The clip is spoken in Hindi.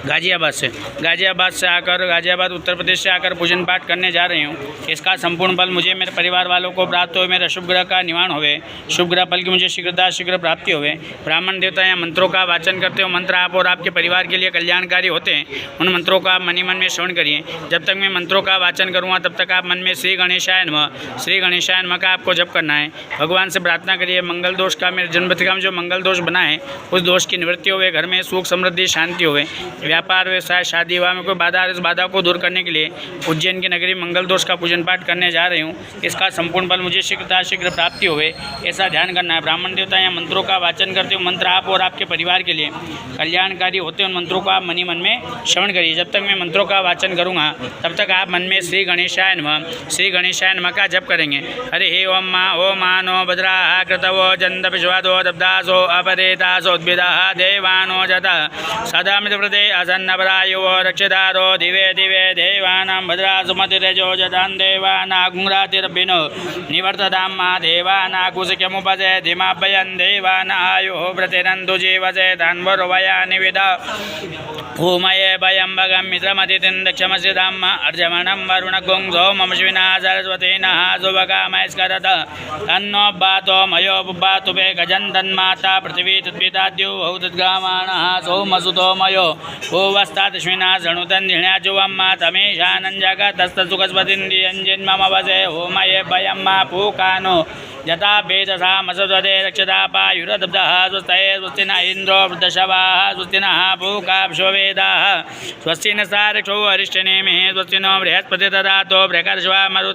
गाजियाबाद से आकर गाजियाबाद उत्तर प्रदेश से आकर पूजन पाठ करने जा रही हूँ। इसका संपूर्ण फल मुझे मेरे परिवार वालों को प्राप्त हो, मेरा शुभ ग्रह का निवारण होवे, शुभ ग्रह फल की मुझे शीघ्र प्राप्ति होवे। ब्राह्मण देवता यहाँ मंत्रों का वाचन करते हो, मंत्र आप और आपके परिवार के लिए कल्याणकारी होते हैं। उन मंत्रों का आप मन ही मन में श्रवण करिए। जब तक मैं मंत्रों का वाचन करूँगा तब तक आप मन में श्री गणेशाय नमः का आपको जप करना है। भगवान से प्रार्थना करिए मंगल दोष का, मेरे जन्मतिथि में जो मंगल दोष बना है उस दोष की निवृत्ति होवे, घर में सुख समृद्धि शांति होवे, व्यापार व्यवसाय शादी विवाह में कोई बाधा, इस बाधा को दूर करने के लिए उज्जैन की नगरी मंगल दोष का पूजन पाठ करने जा रही हूँ। इसका संपूर्ण फल मुझे शीघ्र प्राप्ति होवे, ऐसा ध्यान करना है। ब्राह्मण देवता यहाँ मंत्रों का वाचन करते हो, मंत्र आप और आपके परिवार के लिए कल्याणकारी होते हैं। उन मंत्रों को आप मन ही मन में श्रवण करिए। जब तक मैं मंत्रों का वाचन करूँगा तब तक आप मन में श्री गणेशाय नमः का जप करेंगे। हरि हे ओम मानो भद्रा कृतवो जंद विश्वादो दब्दासो अपरेतासोद्भिदा देवानो जता सदा मृतप्रदे असन्नपरायो रक्षदारो दिवे दिवे देवानां भद्रा सुमतिरजो जतान् देवानागुंरातिरभिनो निवर्ततां मा देवानाकुशक्यमुपसे धिमाभयन् देवानायुः प्रतिरन्तु जीवसे तन्वरुवया निविद भूमये भयं भगं मित्रमतिथिं दक्षमस्य धाम अर्जमणं वरुणगुं सोममश्विना सरस्वती नः शुभकामैस्करत तन्नो बातो मयो बुबातु वे गजन् तन्माता पृथिवी तद्विताद्युः तद्गामाणः सोमसुतो मयो भुवस्तादश्विना शृणुतन्धिण्याजुवं मातमेशानञ्जगतस्तसुखस्पतिन्दियञ्जिन्मम वसे होमये भयं मा पूकानो यथा वेदसा मसद्वदे रक्षतापायुरदब्धः स्वस्तये स्वस्ति न इन्द्रो वृद्धशवाः स्वस्ति नः पूकाभ्यो वेदाः स्वस्ति न सारक्षो अरिष्टनेमिः स्वस्ति नो बृहस्पति ददातो बृहर्षवा मरु